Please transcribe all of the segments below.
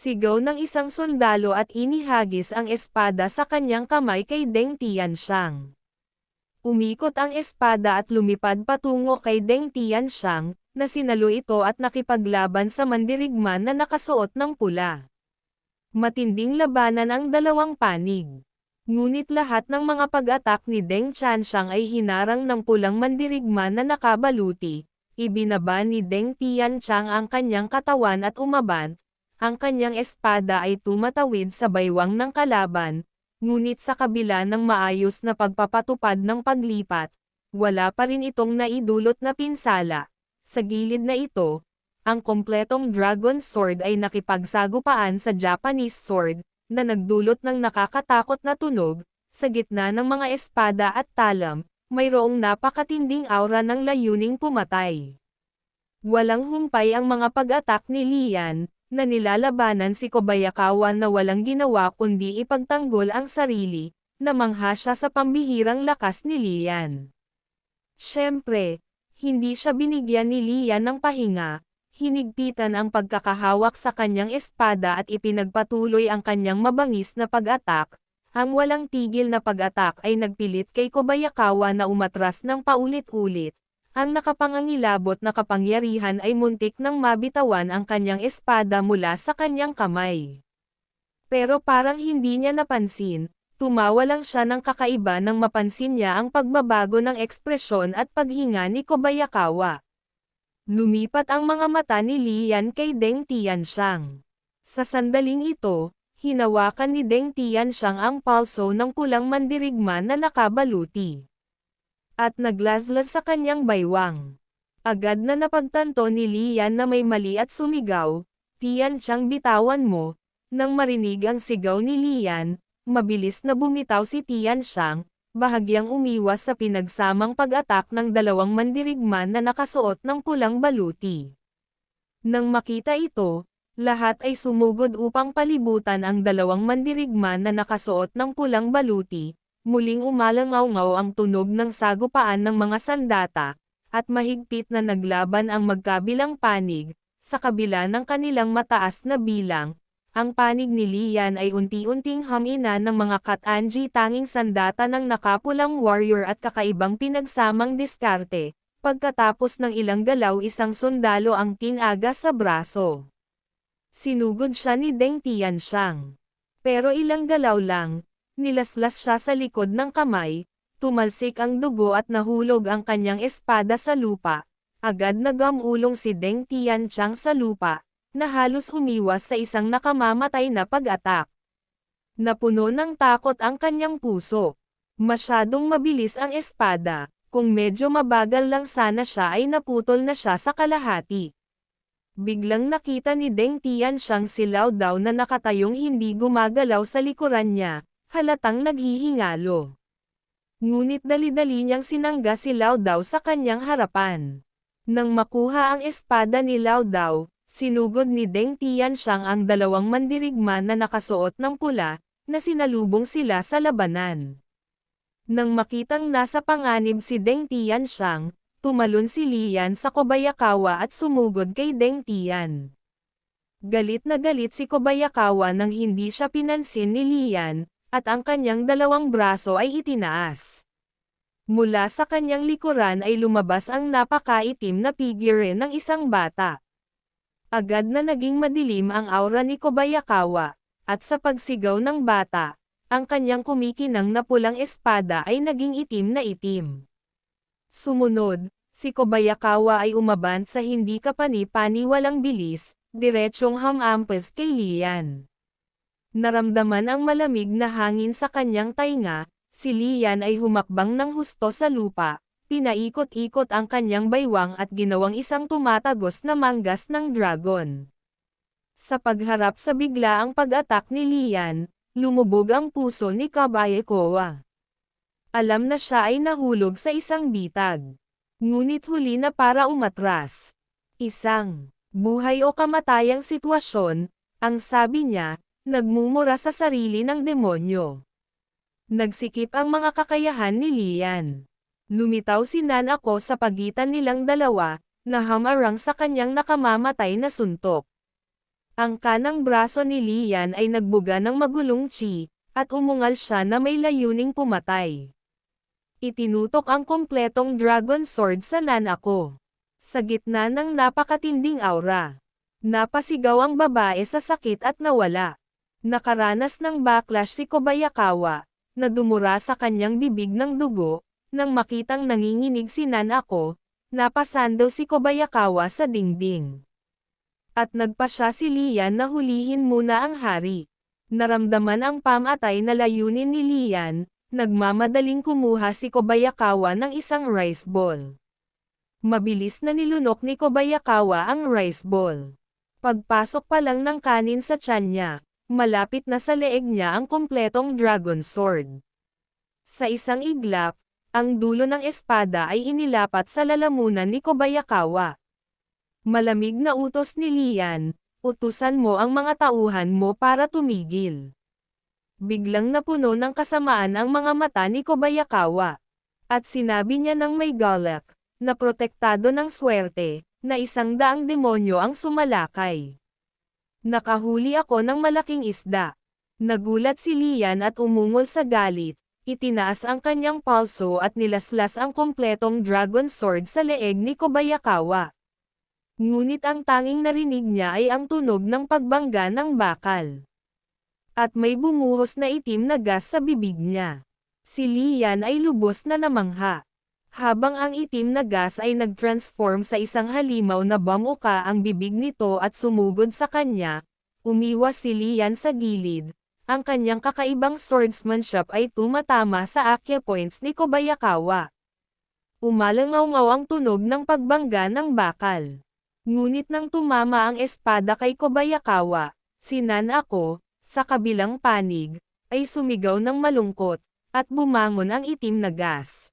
Sigaw ng isang sundalo at inihagis ang espada sa kanyang kamay kay Deng Tianxiang. Umikot ang espada at lumipad patungo kay Deng Tianxiang, na sinalo ito at nakipaglaban sa mandirigman na nakasuot ng pula. Matinding labanan ang dalawang panig. Ngunit lahat ng mga pag-atak ni Deng Tianxiang ay hinarang ng pulang mandirigman na nakabaluti. Ibinaba ni Deng Tianxiang ang kanyang katawan at umabant. Ang kanyang espada ay tumatawid sa baywang ng kalaban, ngunit sa kabila ng maayos na pagpapatupad ng paglipat, wala pa rin itong naidulot na pinsala. Sa gilid na ito, ang kompletong Dragon Sword ay nakipagsagupaan sa Japanese Sword, na nagdulot ng nakakatakot na tunog. Sa gitna ng mga espada at talam, mayroong napakatinding aura ng layuning pumatay. Walang humpay ang mga pag-atak ni Lian, na nilalabanan si Kobayakawa na walang ginawa kundi ipagtanggol ang sarili, na mangha siya sa pambihirang lakas ni Lian. Siyempre, hindi siya binigyan ni Lian ng pahinga, hinigpitan ang pagkakahawak sa kanyang espada at ipinagpatuloy ang kanyang mabangis na pag-atak. Ang walang tigil na pag-atak ay nagpilit kay Kobayakawa na umatras ng paulit-ulit. Ang nakapangangilabot na kapangyarihan ay muntik nang mabitawan ang kanyang espada mula sa kanyang kamay. Pero parang hindi niya napansin, tumawa lang siya ng kakaiba nang mapansin niya ang pagbabago ng ekspresyon at paghinga ni Kobayakawa. Lumipat ang mga mata ni Lian kay Deng Tianxiang. Sa sandaling ito, hinawakan ni Deng Tianxiang ang palso ng pulang mandirigman na nakabaluti. At naglaslas sa kanyang baywang. Agad na napagtanto ni Lian na may mali at sumigaw, "Tianxiang, bitawan mo." Nang marinig ang sigaw ni Lian, mabilis na bumitaw si Tianxiang, bahagyang umiwas sa pinagsamang pag-atak ng dalawang mandirigman na nakasuot ng pulang baluti. Nang makita ito, lahat ay sumugod upang palibutan ang dalawang mandirigman na nakasuot ng pulang baluti. Muling umalangaw-ngaw ang tunog ng sagupaan ng mga sandata, at mahigpit na naglaban ang magkabilang panig. Sa kabila ng kanilang mataas na bilang, ang panig ni Lian ay unti-unting hamina ng mga Katanji, tanging sandata ng nakapulang warrior at kakaibang pinagsamang diskarte. Pagkatapos ng ilang galaw, isang sundalo ang tinaga sa braso. Sinugod siya ni Deng Tianxiang. Pero ilang galaw lang, nilaslas siya sa likod ng kamay, tumalsik ang dugo at nahulog ang kanyang espada sa lupa. Agad nagamulong si Deng Tianxiang sa lupa, na halos umiwas sa isang nakamamatay na pag-atak. Napuno ng takot ang kanyang puso. Masyadong mabilis ang espada, kung medyo mabagal lang sana siya ay naputol na siya sa kalahati. Biglang nakita ni Deng Tianxiang si Lao Dao na nakatayong hindi gumagalaw sa likuran niya. Halatang naghihingalo. Ngunit dali-dali niyang sinangga si Lao Dao sa kanyang harapan. Nang makuha ang espada ni Lao Dao, sinugod ni Deng Tianxiang ang dalawang mandirigman na nakasuot ng pula, na sinalubong sila sa labanan. Nang makitang nasa panganib si Deng Tianxiang, tumalon si Lian sa Kobayakawa at sumugod kay Deng Tian. Galit na galit si Kobayakawa nang hindi siya pinansin ni Lian, at ang kanyang dalawang braso ay itinaas. Mula sa kanyang likuran ay lumabas ang napakaitim na figure ng isang bata. Agad na naging madilim ang aura ni Kobayakawa, at sa pagsigaw ng bata, ang kanyang kumikinang na pulang espada ay naging itim na itim. Sumunod, si Kobayakawa ay umabant sa hindi kapani-paniwalang bilis, diretsyong hamampas kay Lian. Naramdaman ang malamig na hangin sa kanyang tainga, si Lian ay humakbang ng husto sa lupa, pinaikot-ikot ang kanyang baywang at ginawang isang tumatagos na manggas ng dragon. Sa pagharap sa biglaang pag-atak ni Lian, lumubog ang puso ni Kobayakawa. Alam na siya ay nahulog sa isang bitag. Ngunit huli na para umatras. Isang buhay o kamatayang sitwasyon, ang sabi niya, nagmumura sa sarili ng demonyo. Nagsikip ang mga kakayahan ni Lian. Lumitaw si Nanako sa pagitan nilang dalawa, na hamarang sa kanyang nakamamatay na suntok. Ang kanang braso ni Lian ay nagbuga ng magulong chi, at umungal siya na may layuning pumatay. Itinutok ang kompletong dragon sword sa Nanako. Sa gitna ng napakatinding aura, napasigaw ang babae sa sakit at nawala. Nakaranas ng backlash si Kobayakawa, na dumura sa kanyang bibig ng dugo, nang makitang nanginginig si Nanako, napasando si Kobayakawa sa dingding. At nagpa siya si Lian na hulihin muna ang hari. Naramdaman ang pamatay na layunin ni Lian, nagmamadaling kumuha si Kobayakawa ng isang rice ball. Mabilis na nilunok ni Kobayakawa ang rice ball. Pagpasok pa lang ng kanin sa tiyan niya, malapit na sa leeg niya ang kompletong dragon sword. Sa isang iglap, ang dulo ng espada ay inilapat sa lalamunan ni Kobayakawa. Malamig na utos ni Lian, utusan mo ang mga tauhan mo para tumigil. Biglang napuno ng kasamaan ang mga mata ni Kobayakawa. At sinabi niya ng may galak, na protektado ng swerte, na 100 demonyo ang sumalakay. Nakahuli ako ng malaking isda. Nagulat si Lian at umungol sa galit, itinaas ang kanyang palso at nilaslas ang kompletong dragon sword sa leeg ni Kobayakawa. Ngunit ang tanging narinig niya ay ang tunog ng pagbangga ng bakal. At may bumuhos na itim na gas sa bibig niya. Si Lian ay lubos na namangha. Habang ang itim na gas ay nag-transform sa isang halimaw na bamuka ang bibig nito at sumugod sa kanya, umiwas si Lian sa gilid. Ang kanyang kakaibang swordsmanship ay tumatama sa acupoints ni Kobayakawa. Umalangaw-ngaw ang tunog ng pagbangga ng bakal. Ngunit nang tumama ang espada kay Kobayakawa, si Nanako, sa kabilang panig, ay sumigaw ng malungkot, at bumangon ang itim na gas.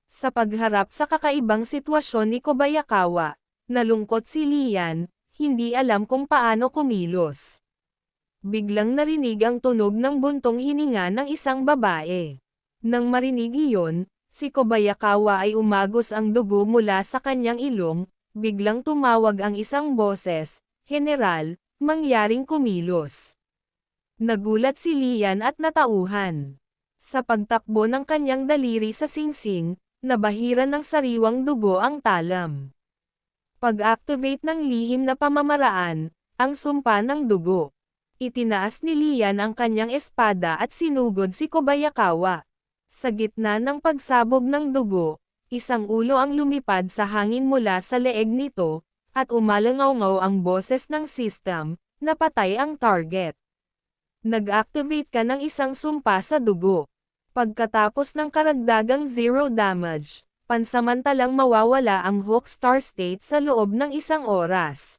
Sa pagharap sa kakaibang sitwasyon ni Kobayakawa, nalungkot si Lian, hindi alam kung paano kumilos. Biglang narinig ang tunog ng buntong hininga ng isang babae. Nang marinig iyon, si Kobayakawa ay umagos ang dugo mula sa kanyang ilong, biglang tumawag ang isang boses, "General, mangyaring kumilos." Nagulat si Lian at natauhan. Sa pagtakbo ng kanyang daliri sa singsing, nabahiran ng sariwang dugo ang talam. Pag-activate ng lihim na pamamaraan, ang sumpa ng dugo. Itinaas ni Lian ang kanyang espada at sinugod si Kobayakawa. Sa gitna ng pagsabog ng dugo, isang ulo ang lumipad sa hangin mula sa leeg nito, at umalangaw-ngaw ang boses ng system, na patay ang target. Nag-activate ka ng isang sumpa sa dugo. Pagkatapos ng karagdagang 0 damage, pansamantalang mawawala ang Hook Star State sa loob ng 1 oras.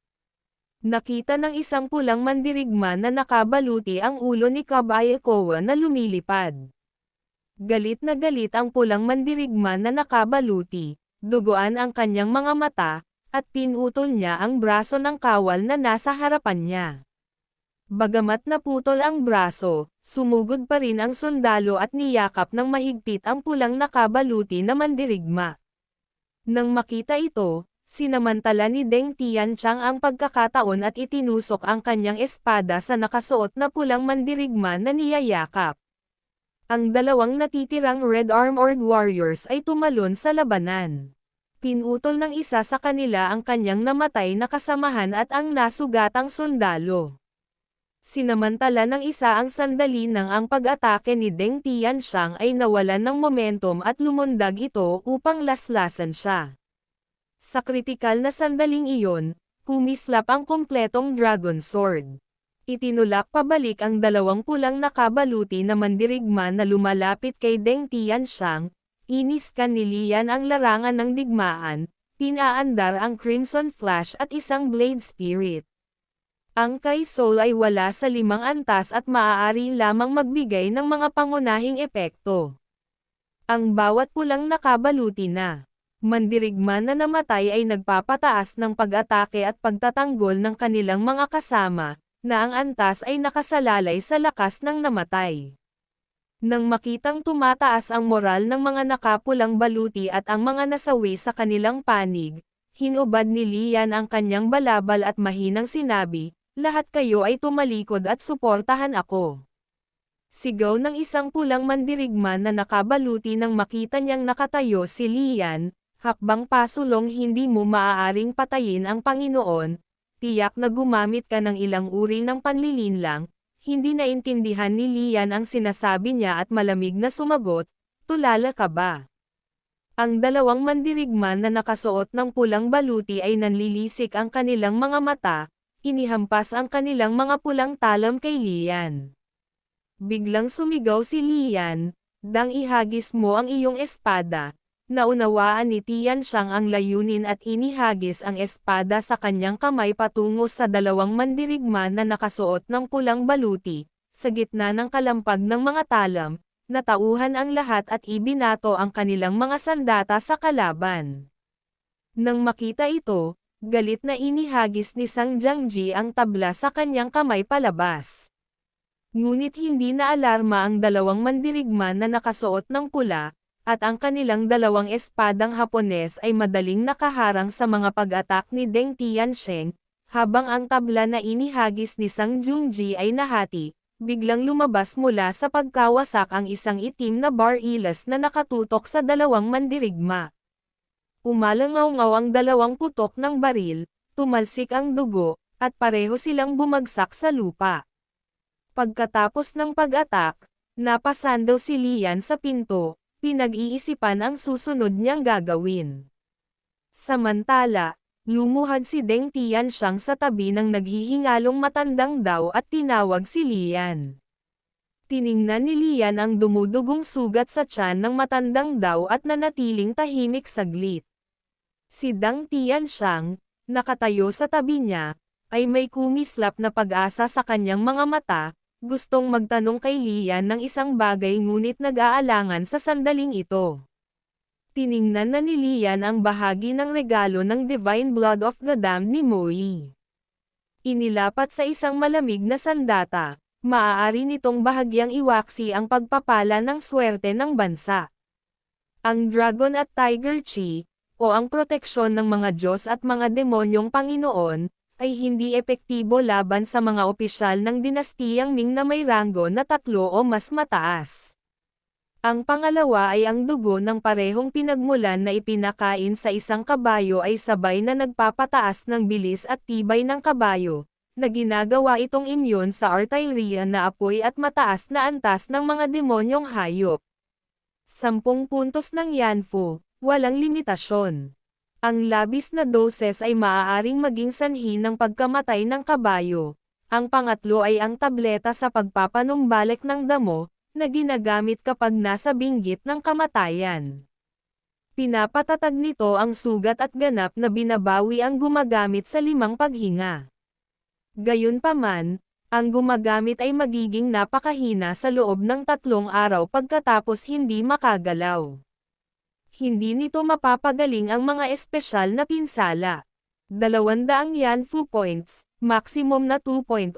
Nakita ng isang pulang mandirigma na nakabaluti ang ulo ni Kobayakawa na lumilipad. Galit na galit ang pulang mandirigma na nakabaluti, duguan ang kanyang mga mata, at pinutol niya ang braso ng kawal na nasa harapan niya. Bagamat naputol ang braso, sumugod pa rin ang sundalo at niyakap ng mahigpit ang pulang nakabaluti na mandirigma. Nang makita ito, sinamantala ni Deng Tianqiang ang pagkakataon at itinusok ang kanyang espada sa nakasuot na pulang mandirigma na niyayakap. Ang dalawang natitirang Red Armored Warriors ay tumalon sa labanan. Pinutol ng isa sa kanila ang kanyang namatay na kasamahan at ang nasugatang sundalo. Sinamantala ng isa ang sandali nang ang pag-atake ni Deng Tianqiang ay nawalan ng momentum at lumundag ito upang laslasan siya. Sa kritikal na sandaling iyon, kumislap ang kompletong dragon sword. Itinulak pabalik ang dalawang pulang nakabaluti na mandirigma na lumalapit kay Deng Tianqiang, iniskan ni Lian ang larangan ng digmaan, pinaandar ang Crimson Flash at isang Blade Spirit. Ang Kai Soul ay wala sa 5 antas at maaari lamang magbigay ng mga pangunahing epekto. Ang bawat pulang nakabaluti na mandirigma na namatay ay nagpapataas ng pag-atake at pagtatanggol ng kanilang mga kasama, na ang antas ay nakasalalay sa lakas ng namatay. Nang makitang tumataas ang moral ng mga nakapulang baluti at ang mga nasawi sa kanilang panig, hinubad ni Lian ang kanyang balabal at mahinang sinabi, lahat kayo ay tumalikod at suportahan ako. Sigaw ng isang pulang mandirigma na nakabaluti nang makita niyang nakatayo si Lian, hakbang pasulong hindi mo maaaring patayin ang Panginoon, tiyak na gumamit ka ng ilang uri ng panlilinlang, hindi naintindihan ni Lian ang sinasabi niya at malamig na sumagot, tulala ka ba? Ang dalawang mandirigma na nakasuot ng pulang baluti ay nanlilisik ang kanilang mga mata, inihampas ang kanilang mga pulang talam kay Lian. Biglang sumigaw si Lian, dang ihagis mo ang iyong espada. Naunawaan ni Tianxiang ang layunin at inihagis ang espada sa kanyang kamay patungo sa dalawang mandirigma na nakasuot ng pulang baluti. Sa gitna ng kalampag ng mga talam, natauhan ang lahat at ibinato ang kanilang mga sandata sa kalaban. Nang makita ito, galit na inihagis ni Sang Jiangji ang tabla sa kanyang kamay palabas. Ngunit hindi naalarma ang dalawang mandirigma na nakasuot ng pula, at ang kanilang dalawang espadang Hapones ay madaling nakaharang sa mga pag-atak ni Deng Tiansheng, habang ang tabla na inihagis ni Sang Jiangji ay nahati, biglang lumabas mula sa pagkawasak ang isang itim na barilas na nakatutok sa dalawang mandirigma. Umalangaw-ngaw ang dalawang putok ng baril, tumalsik ang dugo, at pareho silang bumagsak sa lupa. Pagkatapos ng pag-atak, napasandaw si Lian sa pinto, pinag-iisipan ang susunod niyang gagawin. Samantala, lumuhad si Deng Tianxiang sa tabi ng naghihingalong matandang daw at tinawag si Lian. Tiningnan ni Lian ang dumudugong sugat sa tiyan ng matandang daw at nanatiling tahimik saglit. Si Deng Tianxiang, nakatayo sa tabi niya, ay may kumislap na pag-asa sa kanyang mga mata, gustong magtanong kay Lian ng isang bagay ngunit nag-aalangan sa sandaling ito. Tiningnan na ni Lian ang bahagi ng regalo ng Divine Blood of the Damned ni Moyi. Inilapat sa isang malamig na sandata, maaari nitong bahagyang iwaksi ang pagpapala ng swerte ng bansa. Ang Dragon at Tiger Chi, o ang proteksyon ng mga Diyos at mga demonyong Panginoon, ay hindi epektibo laban sa mga opisyal ng dinastiyang Ming na may ranggo na 3 o mas mataas. Ang pangalawa ay ang dugo ng parehong pinagmulan na ipinakain sa isang kabayo ay sabay na nagpapataas ng bilis at tibay ng kabayo, na ginagawa itong imyon sa artillery na apoy at mataas na antas ng mga demonyong hayop. 10 puntos ng Yanfu, walang limitasyon. Ang labis na doses ay maaaring maging sanhi ng pagkamatay ng kabayo. Ang pangatlo ay ang tableta sa pagpapanumbalik ng damo, na ginagamit kapag nasa binggit ng kamatayan. Pinapatatag nito ang sugat at ganap na binabawi ang gumagamit sa 5 paghinga. Gayunpaman, ang gumagamit ay magiging napakahina sa loob ng 3 araw pagkatapos hindi makagalaw. Hindi nito mapapagaling ang mga espesyal na pinsala. 200 Yanfu points, maximum na 2.0.